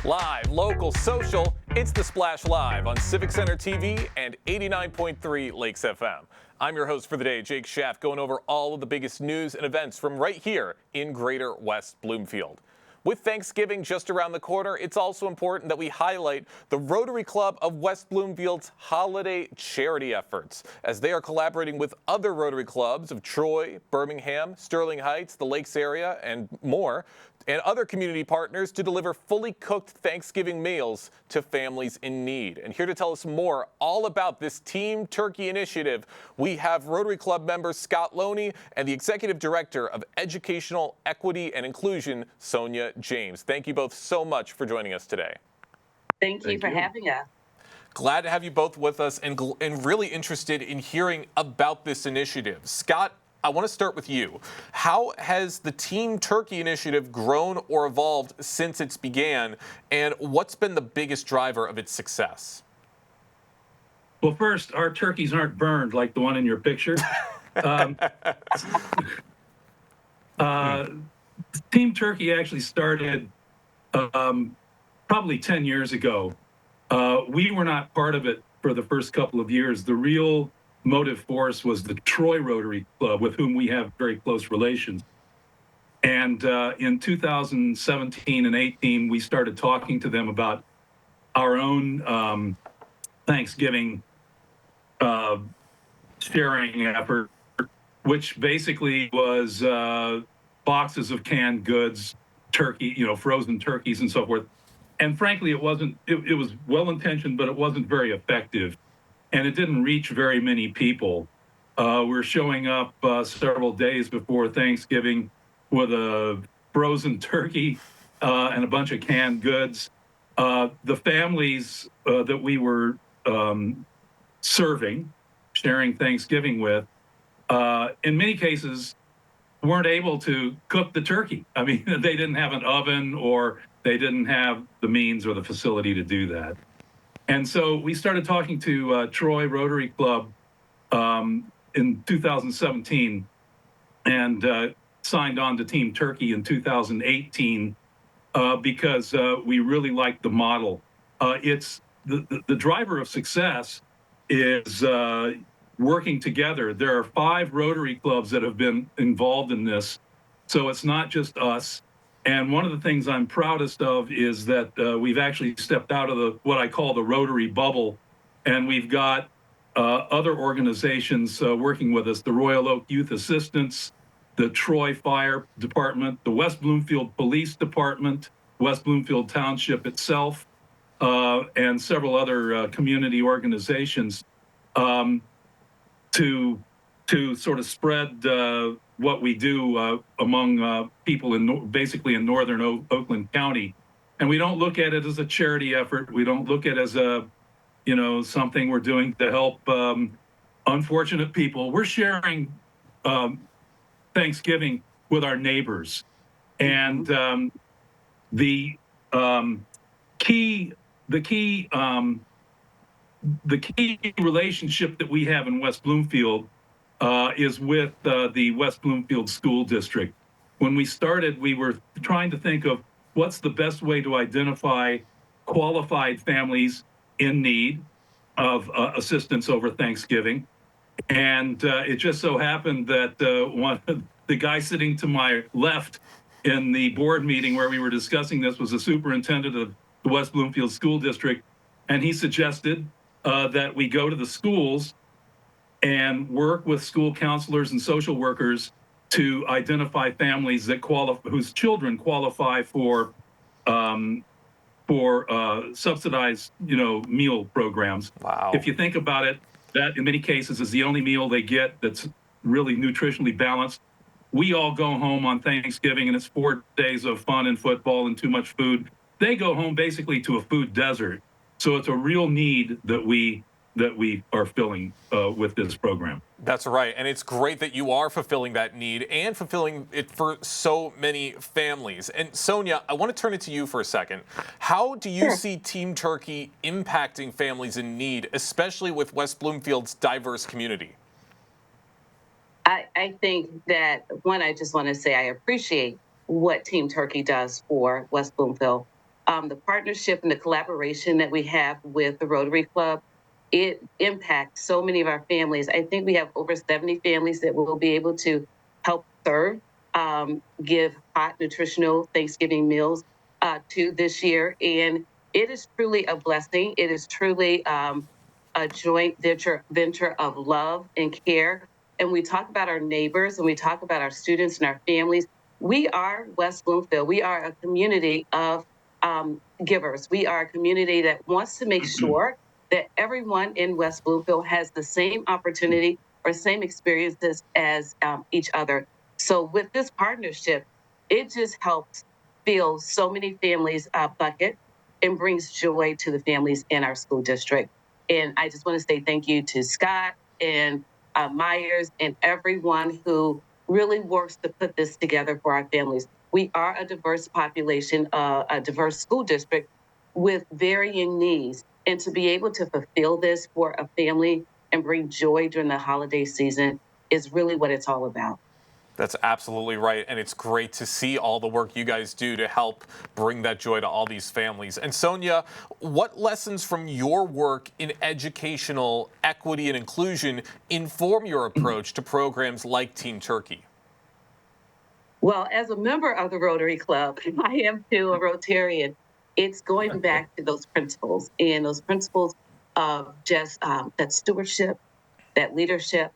Speaker 2: Live, local, social, it's The Splash Live on Civic Center TV and 89.3 Lakes FM. I'm your host for the day, Jake Schaff, going over all of the biggest news and events from right here in Greater West Bloomfield. With Thanksgiving just around the corner, it's also important that we highlight the Rotary Club of West Bloomfield's holiday charity efforts, as they are collaborating with other Rotary Clubs of Troy, Birmingham, Sterling Heights, the Lakes area, and more, and other community partners to deliver fully cooked Thanksgiving meals to families in need. And here to tell us more all about this Team Turkey initiative, we have Rotary Club member Scott Loney and the Executive Director of Educational Equity and Inclusion, Sonia James. Thank you both so much for joining us today.
Speaker 21: Thank you for having us.
Speaker 2: Glad to have you both with us and really interested in hearing about this initiative. Scott, I want to start with you. How has the Team Turkey initiative grown or evolved since it began, and what's been the biggest driver of its success?
Speaker 22: Well, first, our turkeys aren't burned like the one in your picture. Team Turkey actually started probably 10 years ago. We were not part of it for the first couple of years. The real motive force was the Troy Rotary Club, with whom we have very close relations. And in 2017 and 18, we started talking to them about our own Thanksgiving sharing effort, which basically was boxes of canned goods, turkey, frozen turkeys and so forth. And frankly, it was well-intentioned, but it wasn't very effective. And it didn't reach very many people. We're showing up several days before Thanksgiving with a frozen turkey and a bunch of canned goods. The families that we were serving, sharing Thanksgiving with, in many cases, weren't able to cook the turkey. I mean, they didn't have an oven, or they didn't have the means or the facility to do that. And so we started talking to Troy Rotary Club in 2017 and signed on to Team Turkey in 2018 because we really liked the model. It's the driver of success is working together. There are 5 Rotary clubs that have been involved in this, so it's not just us. And one of the things I'm proudest of is that we've actually stepped out of what I call the Rotary bubble, and we've got other organizations working with us: the Royal Oak Youth Assistance, the Troy Fire Department, the West Bloomfield Police Department, West Bloomfield Township itself, and several other community organizations to sort of spread what we do among people basically in northern Oakland County. And we don't look at it as a charity effort. We don't look at it as something we're doing to help unfortunate people. We're sharing Thanksgiving with our neighbors. And the key relationship that we have in West Bloomfield is with the West Bloomfield School District. When we started, we were trying to think of what's the best way to identify qualified families in need of assistance over Thanksgiving. And it just so happened that the guy sitting to my left in the board meeting where we were discussing this was the superintendent of the West Bloomfield School District. And he suggested that we go to the schools and work with school counselors and social workers to identify families that whose children qualify for subsidized, meal programs.
Speaker 2: Wow.
Speaker 22: If you think about it, that in many cases is the only meal they get that's really nutritionally balanced. We all go home on Thanksgiving and it's 4 days of fun and football and too much food. They go home basically to a food desert. So it's a real need that we are filling with this program.
Speaker 2: That's right. And it's great that you are fulfilling that need and fulfilling it for so many families. And Sonia, I want to turn it to you for a second. How do you see Team Turkey impacting families in need, especially with West Bloomfield's diverse community?
Speaker 21: I think that, one, I just want to say I appreciate what Team Turkey does for West Bloomfield. The partnership and the collaboration that we have with the Rotary Club, it impacts so many of our families. I think we have over 70 families that we'll be able to help serve give hot, nutritional Thanksgiving meals to this year. And it is truly a blessing. It is truly a joint venture of love and care. And we talk about our neighbors and we talk about our students and our families. We are West Bloomfield. We are a community of givers. We are a community that wants to make sure that everyone in West Bloomfield has the same opportunity or same experiences as each other. So with this partnership, it just helps fill so many families' bucket and brings joy to the families in our school district. And I just want to say thank you to Scott and Myers and everyone who really works to put this together for our families. We are a diverse population, a diverse school district with varying needs. And to be able to fulfill this for a family and bring joy during the holiday season is really what it's all about.
Speaker 2: That's absolutely right, and it's great to see all the work you guys do to help bring that joy to all these families. And Sonia, what lessons from your work in educational equity and inclusion inform your approach to programs like Team Turkey?
Speaker 21: Well, as a member of the Rotary Club, I am too a Rotarian. It's going back to those principles and those principles of just that stewardship, that leadership,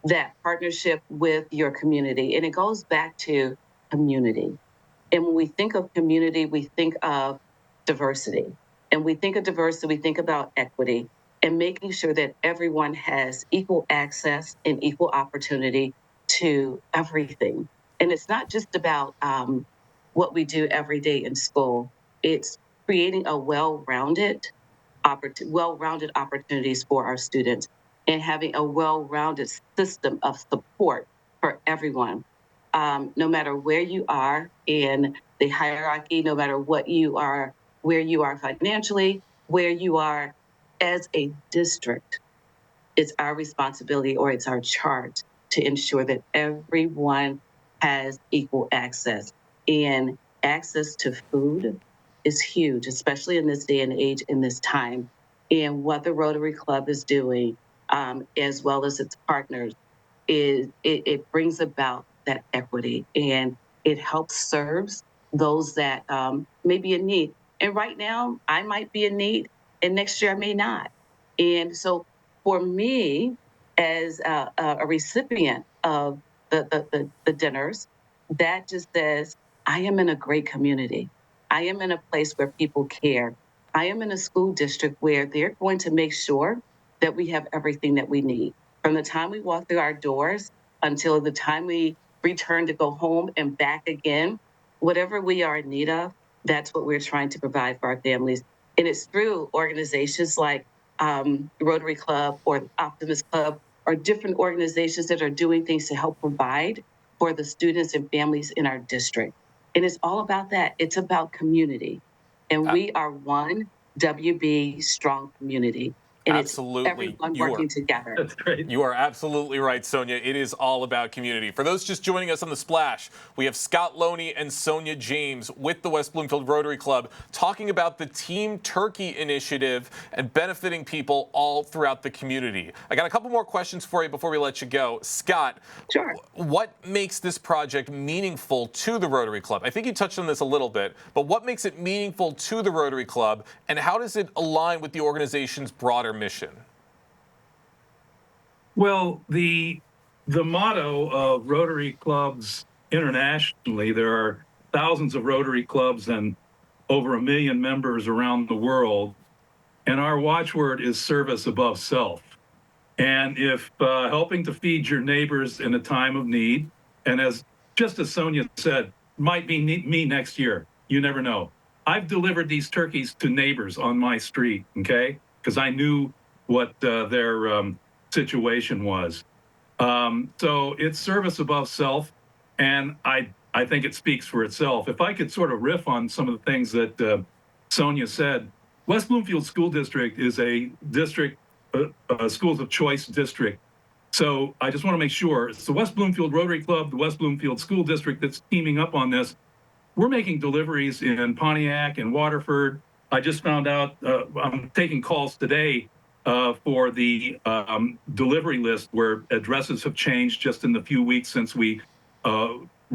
Speaker 21: that partnership with your community. And it goes back to community. And when we think of community, we think of diversity. And we think of diversity, we think about equity and making sure that everyone has equal access and equal opportunity to everything. And it's not just about what we do every day in school. It's creating a well-rounded opportunities for our students and having a well-rounded system of support for everyone. No matter where you are in the hierarchy, no matter what you are, where you are financially, where you are as a district, it's our responsibility or it's our charge to ensure that everyone has equal access. And access to food is huge, especially in this day and age, in this time. And what the Rotary Club is doing, as well as its partners, is it brings about that equity and it helps serves those that may be in need. And right now, I might be in need, and next year I may not. And so, for me, as a recipient of the dinners, that just says I am in a great community. I am in a place where people care. I am in a school district where they're going to make sure that we have everything that we need. From the time we walk through our doors until the time we return to go home and back again, whatever we are in need of, that's what we're trying to provide for our families. And it's through organizations like Rotary Club or Optimist Club or different organizations that are doing things to help provide for the students and families in our district. And it's all about that. It's about community. And we are one WB strong community. And
Speaker 2: Absolutely.
Speaker 21: It's everyone working together.
Speaker 22: That's great.
Speaker 2: You are absolutely right, Sonia. It is all about community. For those just joining us on The Splash, we have Scott Loney and Sonia James with the West Bloomfield Rotary Club talking about the Team Turkey initiative and benefiting people all throughout the community. I got a couple more questions for you before we let you go. Scott,
Speaker 21: sure.
Speaker 2: What makes this project meaningful to the Rotary Club? I think you touched on this a little bit, but what makes it meaningful to the Rotary Club, and how does it align with the organization's broader mission?
Speaker 22: Well, the motto of Rotary clubs internationally, there are thousands of Rotary clubs and over 1 million members around the world, and our watchword is service above self. And if helping to feed your neighbors in a time of need, and just as Sonia said, might be me next year, you never know. I've delivered these turkeys to neighbors on my street, okay? Because I knew what their situation was. So it's service above self, and I think it speaks for itself. If I could sort of riff on some of the things that Sonia said, West Bloomfield School District is a district, schools of choice district. So I just want to make sure it's the West Bloomfield Rotary Club, the West Bloomfield School District that's teaming up on this. We're making deliveries in Pontiac and Waterford. I just found out I'm taking calls today for the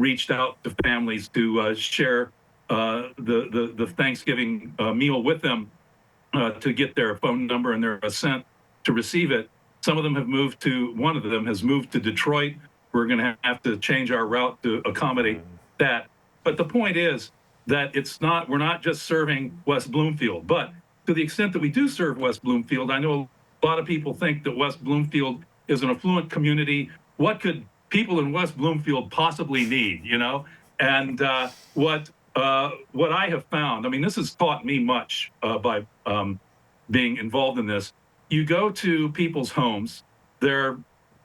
Speaker 22: reached out to families to share the Thanksgiving meal with them to get their phone number and their assent to receive it. Some of them have moved to, one of them has moved to Detroit. We're going to have to change our route to accommodate that. But the point is that we're not just serving West Bloomfield, but to the extent that we do serve West Bloomfield, I know a lot of people think that West Bloomfield is an affluent community. What could people in West Bloomfield possibly need, you know? And what I have found, I mean, this has taught me much by being involved in this. You go to people's homes, they're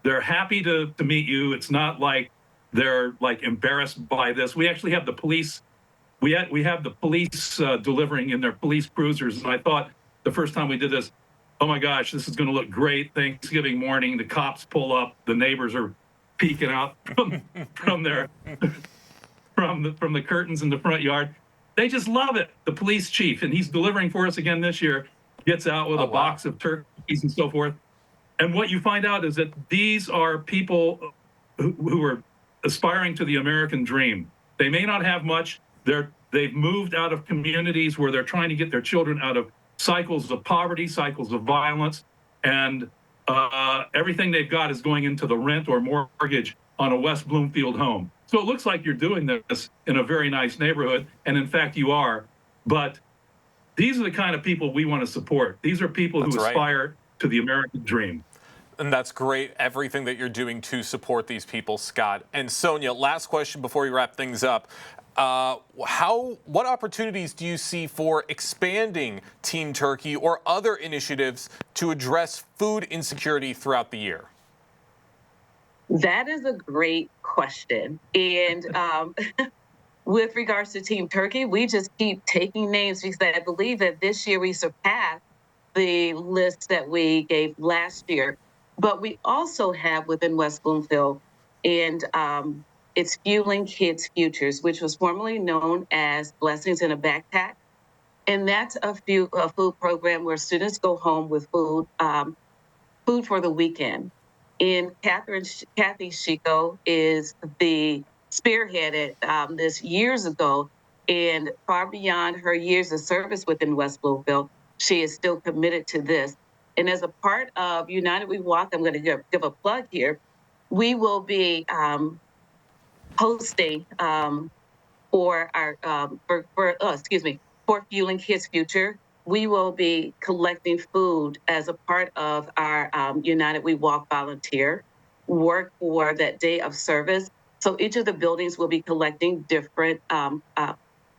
Speaker 22: happy to meet you. It's not like they're like embarrassed by this. We actually have the police. We have the police delivering in their police cruisers. And I thought the first time we did this, oh my gosh, this is going to look great. Thanksgiving morning, the cops pull up, the neighbors are peeking out from their from the curtains in the front yard. They just love it. The police chief, and he's delivering for us again this year, gets out with a box of turkeys and so forth. And what you find out is that these are people who are aspiring to the American dream. They may not have much. They've moved out of communities where they're trying to get their children out of cycles of poverty, cycles of violence, and everything they've got is going into the rent or mortgage on a West Bloomfield home. So it looks like you're doing this in a very nice neighborhood, and in fact you are. But these are the kind of people we want to support. These are people who aspire to the American dream.
Speaker 2: And that's great, everything that you're doing to support these people, Scott. And Sonia, last question before we wrap things up. What opportunities do you see for expanding Team Turkey or other initiatives to address food insecurity throughout the year?
Speaker 21: That is a great question. And with regards to Team Turkey, we just keep taking names because I believe that this year we surpassed the list that we gave last year. But we also have within West Bloomfield, and it's Fueling Kids Futures, which was formerly known as Blessings in a Backpack. And that's a food program where students go home with food for the weekend. And Kathy Chico is the spearheaded this years ago, and far beyond her years of service within West Bloomfield, she is still committed to this. And as a part of United We Walk, I'm going to give a plug here. We will be hosting for Fueling Kids Future. We will be collecting food as a part of our United We Walk volunteer work for that day of service. So each of the buildings will be collecting different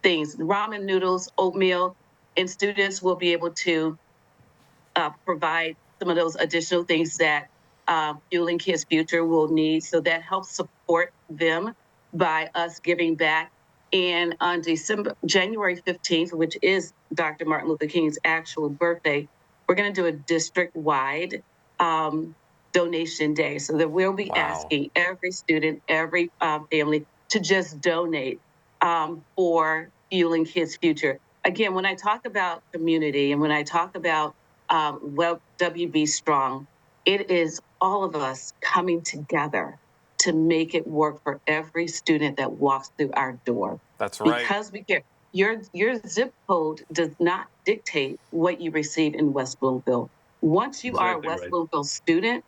Speaker 21: things, ramen noodles, oatmeal, and students will be able to provide some of those additional things that Fueling Kids Future will need. So that helps support them by us giving back. And on January 15th, which is Dr. Martin Luther King's actual birthday, we're going to do a district-wide donation day. So that we'll be asking every student, every family to just donate for Fueling Kids Future. Again, when I talk about community and when I talk about WB Strong, it is all of us coming together to make it work for every student that walks through our door.
Speaker 2: That's right.
Speaker 21: Because we care. Your zip code does not dictate what you receive in West Bloomfield. Once you are a West Bloomfield student,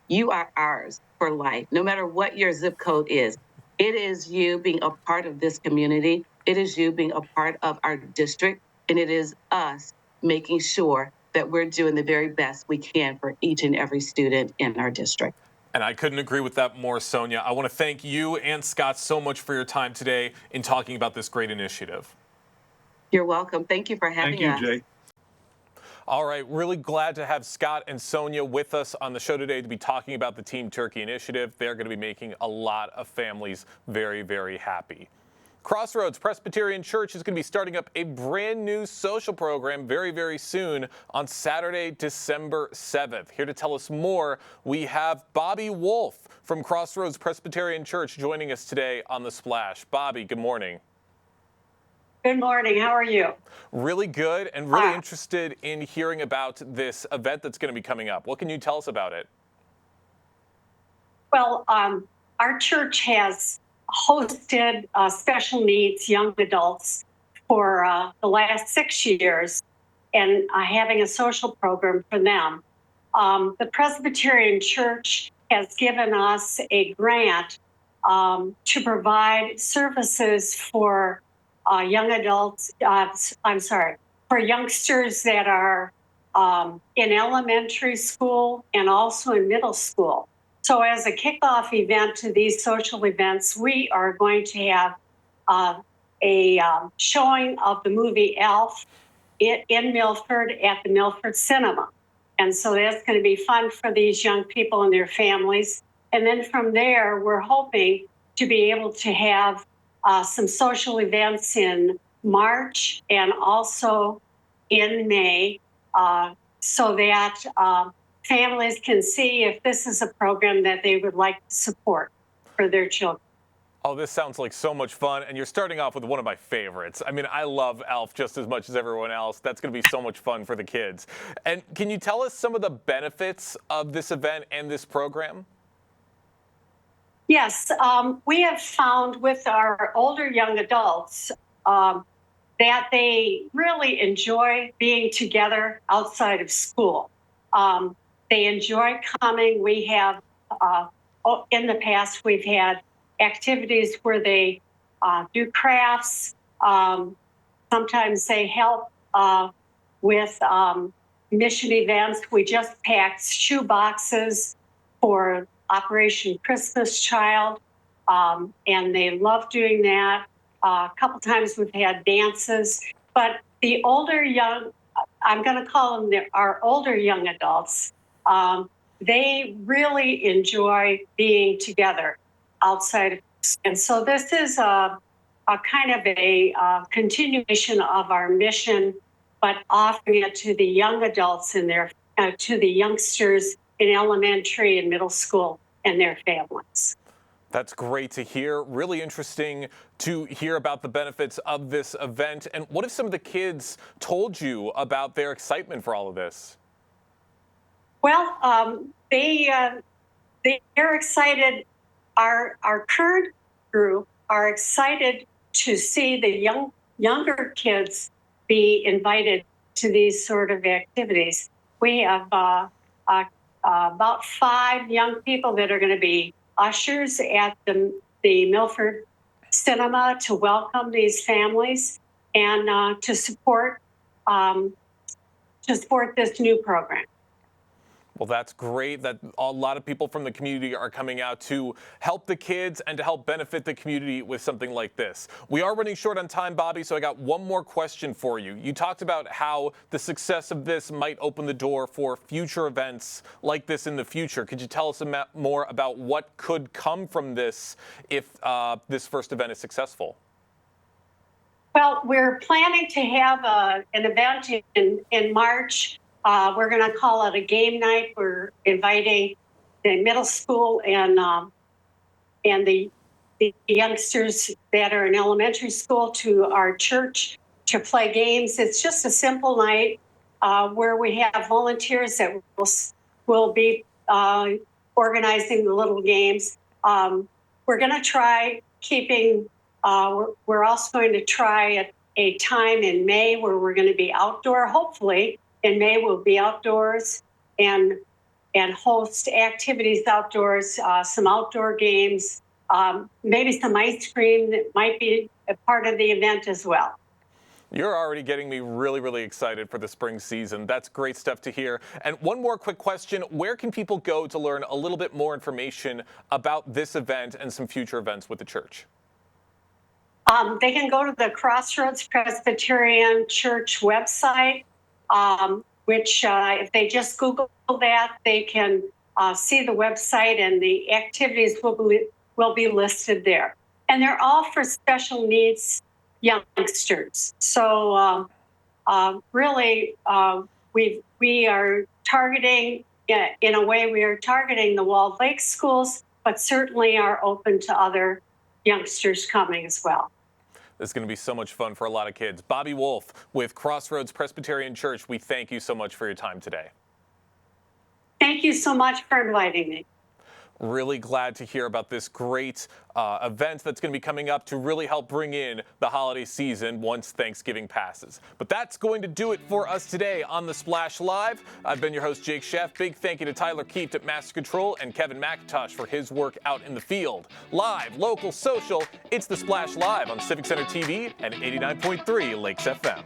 Speaker 21: you are ours for life, no matter what your zip code is. It is you being a part of this community. It is you being a part of our district. And it is us making sure that we're doing the very best we can for each and every student in our district.
Speaker 2: And I couldn't agree with that more, Sonia. I want to thank you and Scott so much for your time today in talking about this great initiative.
Speaker 21: You're welcome. Thank you for having us.
Speaker 22: Thank you, Jay.
Speaker 2: All right, really glad to have Scott and Sonia with us on the show today to be talking about the Team Turkey initiative. They're going to be making a lot of families very, very happy. Crossroads Presbyterian Church is going to be starting up a brand new social program very, very soon on Saturday, December 7th. Here to tell us more, we have Bobby Wolf from Crossroads Presbyterian Church joining us today on The Splash. Bobby, good morning.
Speaker 5: Good morning. How are you?
Speaker 2: Really good, and really interested in hearing about this event that's going to be coming up. What can you tell us about it?
Speaker 5: Well, our church has hosted special needs young adults for the last 6 years and having a social program for them. The Presbyterian Church has given us a grant to provide services for young adults, for youngsters that are in elementary school and also in middle school. So as a kickoff event to these social events, we are going to have a showing of the movie Elf in Milford at the Milford Cinema. And so that's going to be fun for these young people and their families. And then from there, we're hoping to be able to have some social events in March and also in May, so that families can see if this is a program that they would like to support for their children.
Speaker 2: Oh, this sounds like so much fun, and you're starting off with one of my favorites. I mean, I love Elf just as much as everyone else. That's going to be so much fun for the kids. And can you tell us some of the benefits of this event and this program?
Speaker 5: Yes, we have found with our older young adults that they really enjoy being together outside of school. They enjoy coming. We have, in the past, we've had activities where they do crafts. Sometimes they help with mission events. We just packed shoe boxes for Operation Christmas Child, and they love doing that. A couple times we've had dances, but the older young, I'm going to call them our older young adults, they really enjoy being together outside of, and so this is a kind of a continuation of our mission, but offering it to the young adults and their to the youngsters in elementary and middle school and their families.
Speaker 2: That's great to hear. Really interesting to hear about the benefits of this event. And what if some of the kids told you about their excitement for all of this?
Speaker 5: Well, they're excited. Our current group are excited to see the younger kids be invited to these sort of activities. We have about 5 young people that are going to be ushers at the Milford Cinema to welcome these families and to support this new program.
Speaker 2: Well, that's great that a lot of people from the community are coming out to help the kids and to help benefit the community with something like this. We are running short on time, Bobby, so I got one more question for you. You talked about how the success of this might open the door for future events like this in the future. Could you tell us more about what could come from this if this first event is successful?
Speaker 5: Well, we're planning to have an event in March. We're going to call it a game night. We're inviting the middle school and the youngsters that are in elementary school to our church to play games. It's just a simple night where we have volunteers that will be organizing the little games. We're going to try keeping. We're also going to try a time in May where we're going to be outdoor. Hopefully, in May we'll be outdoors and host activities outdoors, some outdoor games, maybe some ice cream that might be a part of the event as well.
Speaker 2: You're already getting me really, really excited for the spring season. That's great stuff to hear. And one more quick question. Where can people go to learn a little bit more information about this event and some future events with the church?
Speaker 5: They can go to the Crossroads Presbyterian Church website, which if they just Google that, they can see the website and the activities will be listed there. And they're all for special needs youngsters. So really, we are targeting, in a way, we are targeting the Walled Lake schools, but certainly are open to other youngsters coming as well.
Speaker 2: This is going to be so much fun for a lot of kids. Bobby Wolf with Crossroads Presbyterian Church, we thank you so much for your time today.
Speaker 5: Thank you so much for inviting me.
Speaker 2: Really glad to hear about this great event that's going to be coming up to really help bring in the holiday season once Thanksgiving passes. But that's going to do it for us today on The Splash Live. I've been your host, Jake Sheff. Big thank you to Tyler Keept at Master Control and Kevin McIntosh for his work out in the field. Live, local, social, it's The Splash Live on Civic Center TV and 89.3 Lakes FM.